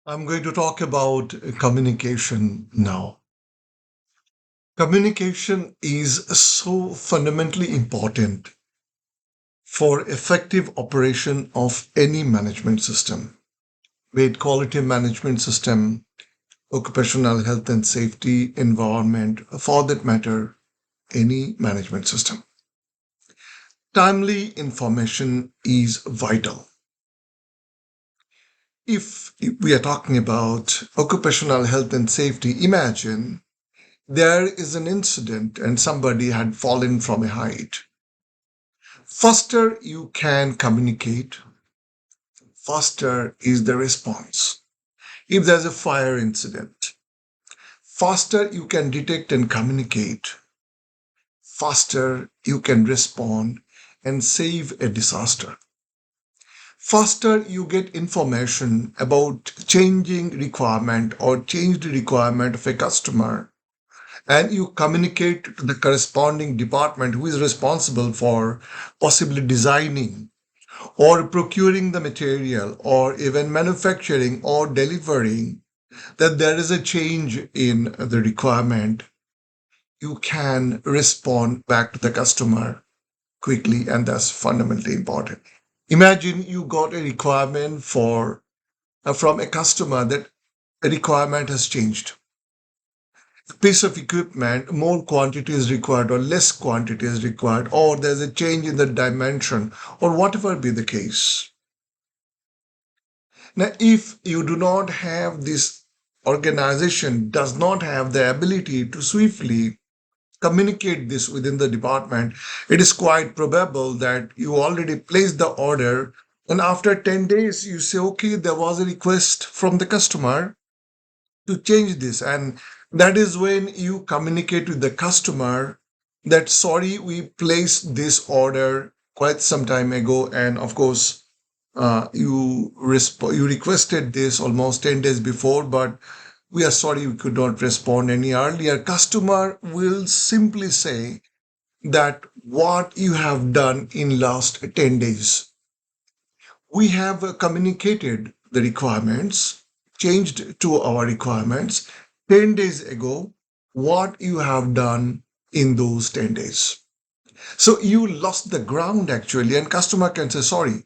I'm going to talk about communication now. Communication is so fundamentally important for effective operation of any management system, be it quality management system, occupational health and safety, environment, for that matter, any management system. Timely information is vital. If we are talking about occupational health and safety, imagine there is an incident and somebody had fallen from a height. Faster you can communicate, faster is the response. If there's a fire incident, faster you can detect and communicate, faster you can respond and save a disaster. Faster you get information about changing requirement or changed requirement of a customer, and you communicate to the corresponding department who is responsible for possibly designing or procuring the material or even manufacturing or delivering that there is a change in the requirement, you can respond back to the customer quickly, and that's fundamentally important. Imagine you got a requirement for from a customer that a requirement has changed, piece of equipment, more quantity is required or less quantity is required, or there's a change in the dimension, or whatever be the case. Now, if you do not have this organization, does not have the ability to swiftly communicate this within the department, it is quite probable that you already placed the order. And after 10 days, you say, okay, there was a request from the customer to change this. And that is when you communicate with the customer that, sorry, we placed this order quite some time ago. And of course, you requested this almost 10 days before, but we are sorry we could not respond any earlier. Customer will simply say that what you have done in last 10 days. We have communicated the requirements, changed to our requirements 10 days ago, what you have done in those 10 days. So you lost the ground actually, and customer can say, sorry,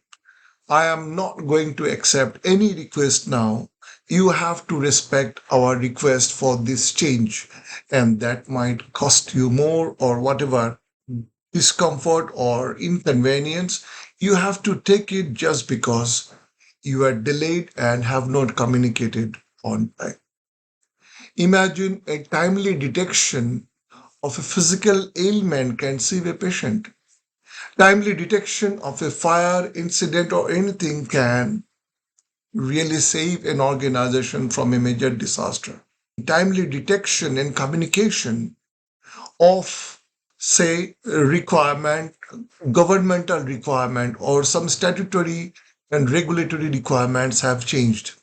I am not going to accept any request now. You have to respect our request for this change, and that might cost you more or whatever discomfort or inconvenience. You have to take it just because you are delayed and have not communicated on time. Imagine a timely detection of a physical ailment can save a patient. Timely detection of a fire incident or anything can really save an organization from a major disaster. Timely detection and communication of, say, requirement, governmental requirement, or some statutory and regulatory requirements have changed.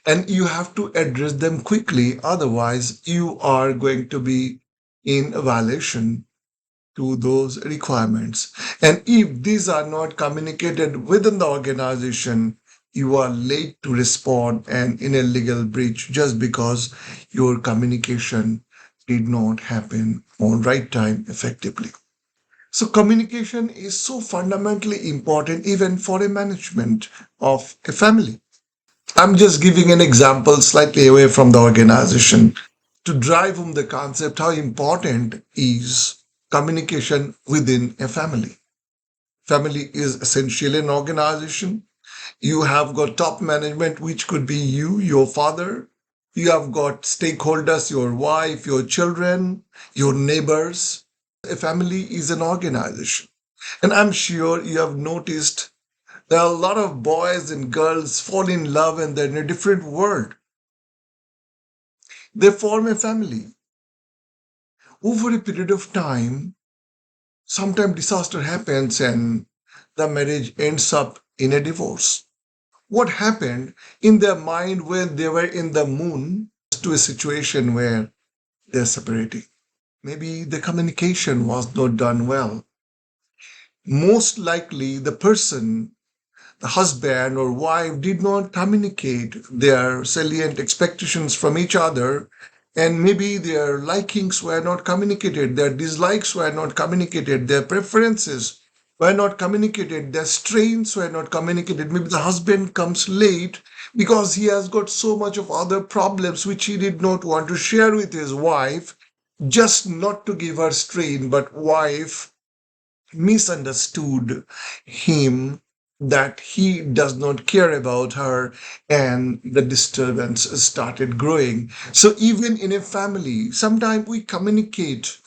And you have to address them quickly, otherwise, you are going to be in violation to those requirements. And if these are not communicated within the organization, you are late to respond and in a legal breach just because your communication did not happen on right time effectively. So communication is so fundamentally important even for a management of a family. I'm just giving an example slightly away from the organization to drive home the concept how important is communication within a family. Family is essentially an organization. You have got top management, which could be you, your father. You have got stakeholders, your wife, your children, your neighbors. A family is an organization. And I'm sure you have noticed there are a lot of boys and girls fall in love and they're in a different world. They form a family. Over a period of time, sometimes disaster happens and the marriage ends up in a divorce. What happened in their mind when they were in the moon to a situation where they're separating? Maybe the communication was not done well. Most likely, the person the husband or wife did not communicate their salient expectations from each other, and maybe their likings were not communicated, their dislikes were not communicated, their preferences were not communicated, their strains were not communicated. Maybe the husband comes late because he has got so much of other problems which he did not want to share with his wife, just not to give her strain, but wife misunderstood him, that he does not care about her, and the disturbance started growing. So even in a family, sometimes we communicate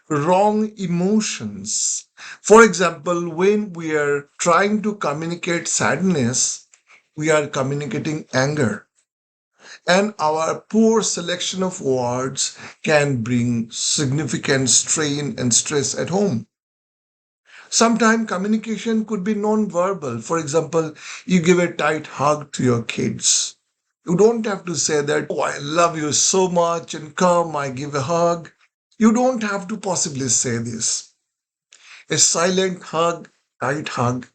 wrong emotions. For example, when we are trying to communicate sadness, we are communicating anger, and our poor selection of words can bring significant strain and stress at home. Sometimes communication could be non-verbal. For example, you give a tight hug to your kids. You don't have to say that, oh, I love you so much, and come, I give a hug. You don't have to possibly say this. A silent hug, tight hug,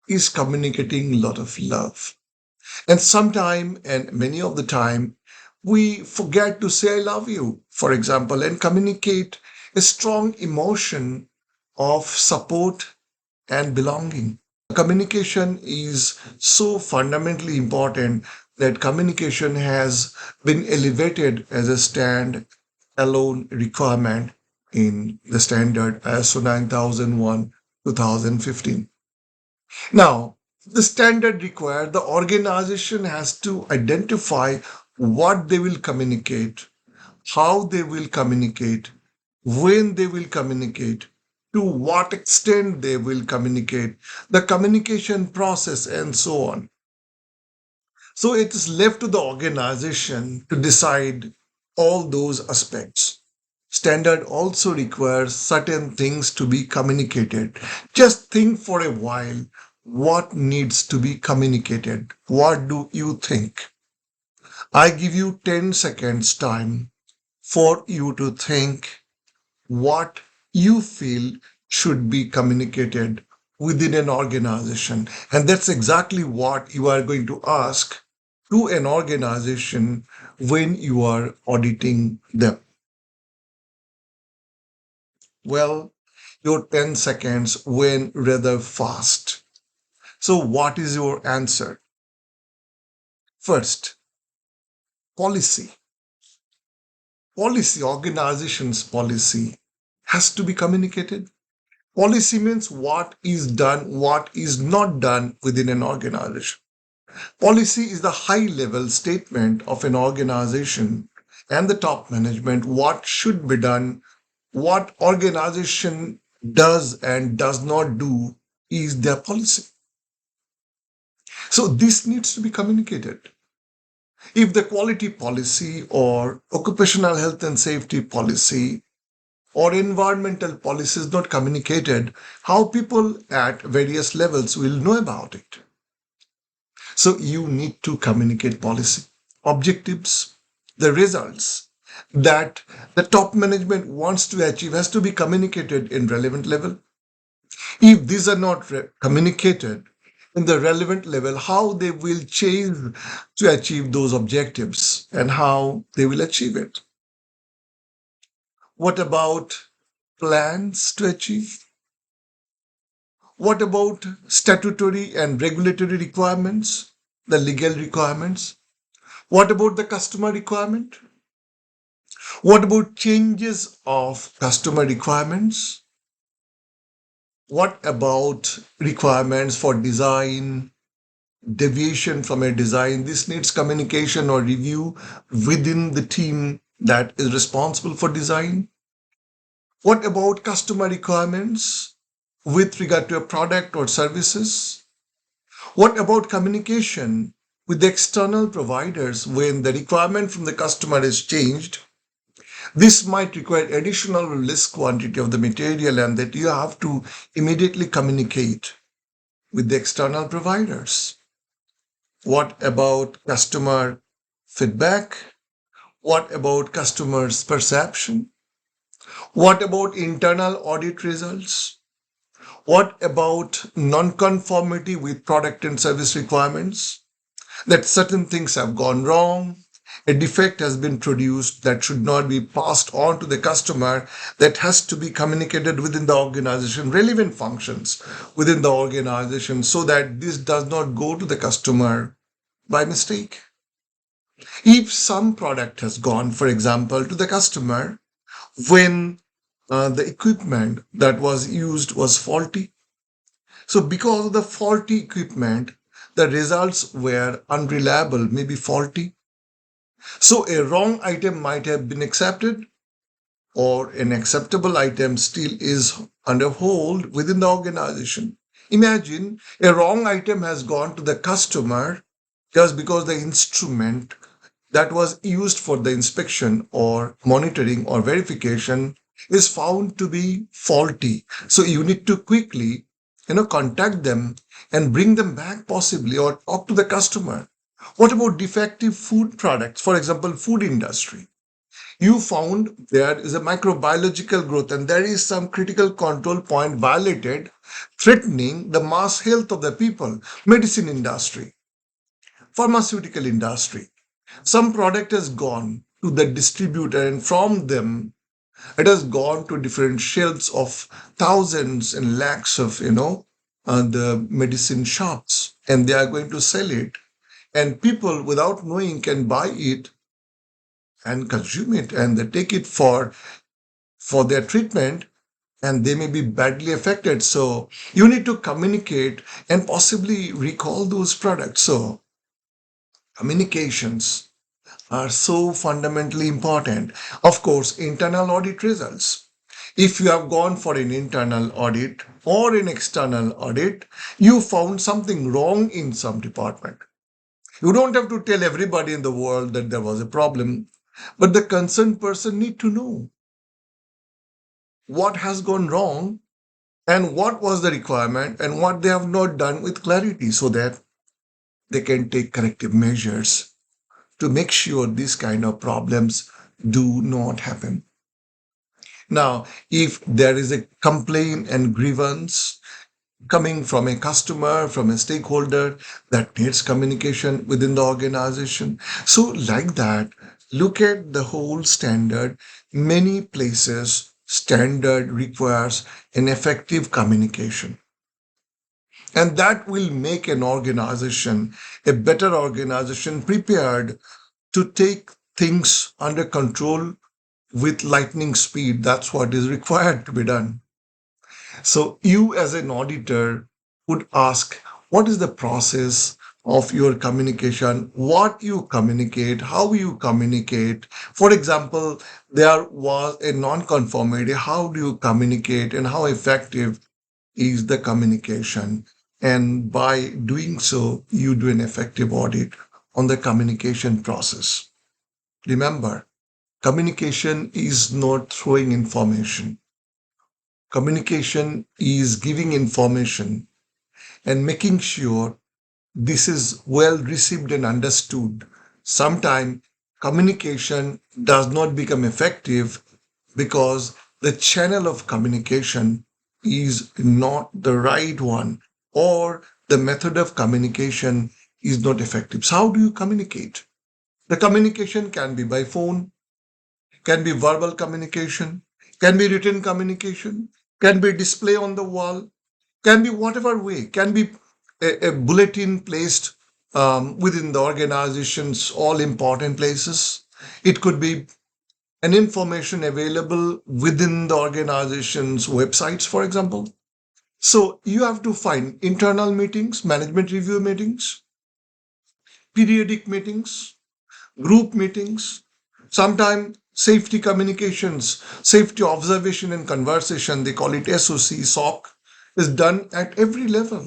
is communicating a lot of love. And sometime, and many of the time, we forget to say I love you, for example, and communicate a strong emotion of support and belonging. Communication is so fundamentally important that communication has been elevated as a stand alone requirement in the standard ISO 9001 2015. Now, the standard requires the organization has to identify what they will communicate, how they will communicate, when they will communicate, to what extent they will communicate, the communication process, and so on. So it is left to the organization to decide all those aspects. Standard also requires certain things to be communicated. Just think for a while what needs to be communicated. What do you think? I give you 10 seconds time for you to think what you feel should be communicated within an organization. And that's exactly what you are going to ask to an organization when you are auditing them. Well, your 10 seconds went rather fast. So, what is your answer? First, policy. Policy, organization's policy has to be communicated. Policy means what is done, what is not done within an organization. Policy is the high level statement of an organization and the top management what should be done, what organization does and does not do is their policy. So this needs to be communicated. If the quality policy or occupational health and safety policy or environmental policy is not communicated, how people at various levels will know about it? So you need to communicate policy, objectives, the results that the top management wants to achieve has to be communicated in relevant level. If these are not communicated in the relevant level, how they will change to achieve those objectives and how they will achieve it. What about plans to achieve? What about statutory and regulatory requirements, the legal requirements? What about the customer requirement? What about changes of customer requirements? What about requirements for design, deviation from a design? This needs communication or review within the team that is responsible for design. What about customer requirements with regard to a product or services? What about communication with the external providers when the requirement from the customer is changed? This might require additional list quantity of the material and that you have to immediately communicate with the external providers. What about customer feedback? What about customers' perception? What about internal audit results? What about non-conformity with product and service requirements? That certain things have gone wrong, a defect has been produced that should not be passed on to the customer, that has to be communicated within the organization, relevant functions within the organization, so that this does not go to the customer by mistake. If some product has gone, for example, to the customer when the equipment that was used was faulty, so because of the faulty equipment, the results were unreliable, maybe faulty. So a wrong item might have been accepted, or an acceptable item still is under hold within the organization. Imagine a wrong item has gone to the customer just because the instrument that was used for the inspection or monitoring or verification is found to be faulty. So you need to quickly, contact them and bring them back possibly, or talk to the customer. What about defective food products? For example, food industry. You found there is a microbiological growth and there is some critical control point violated, threatening the mass health of the people. Medicine industry, pharmaceutical industry. Some product has gone to the distributor, and from them it has gone to different shelves of thousands and lakhs of the medicine shops, and they are going to sell it, and people without knowing can buy it and consume it, and they take it for their treatment, and they may be badly affected. So you need to communicate and possibly recall those products. So communications are so fundamentally important. Of course, internal audit results. If you have gone for an internal audit or an external audit, you found something wrong in some department. You don't have to tell everybody in the world that there was a problem, but the concerned person need to know what has gone wrong and what was the requirement and what they have not done with clarity, so that they can take corrective measures to make sure these kind of problems do not happen. Now, if there is a complaint and grievance coming from a customer, from a stakeholder, that needs communication within the organization. So, like that, look at the whole standard. Many places, standard requires an effective communication. And that will make an organization, a better organization, prepared to take things under control with lightning speed. That's what is required to be done. So, you as an auditor would ask, what is the process of your communication? What you communicate, how you communicate? For example, there was a non-conformity. How do you communicate and how effective is the communication? And by doing so, you do an effective audit on the communication process. Remember, communication is not throwing information. Communication is giving information and making sure this is well received and understood. Sometimes communication does not become effective because the channel of communication is not the right one, or the method of communication is not effective. So, how do you communicate? The communication can be by phone, can be verbal communication, can be written communication, can be display on the wall, can be whatever way, can be a bulletin placed within the organization's all important places. It could be an information available within the organization's websites, for example. So you have to find internal meetings, management review meetings, periodic meetings, group meetings, sometimes safety communications, safety observation and conversation, they call it SOC, is done at every level.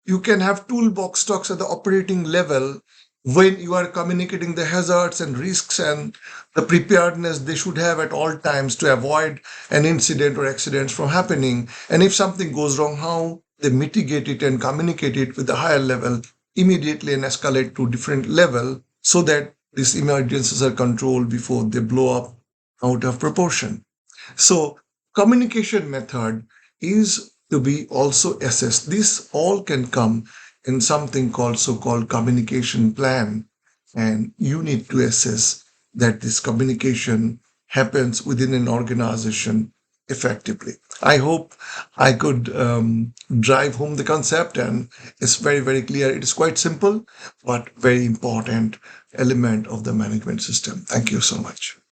You can have toolbox talks at the operating level when you are communicating the hazards and risks and the preparedness they should have at all times to avoid an incident or accidents from happening. And if something goes wrong, how they mitigate it and communicate it with the higher level immediately and escalate to different level, so that these emergencies are controlled before they blow up out of proportion. So communication method is to be also assessed. This all can come in something called so-called communication plan, and you need to assess that this communication happens within an organization effectively. I hope I could drive home the concept, and it's very, very clear. It is quite simple, but very important element of the management system. Thank you so much.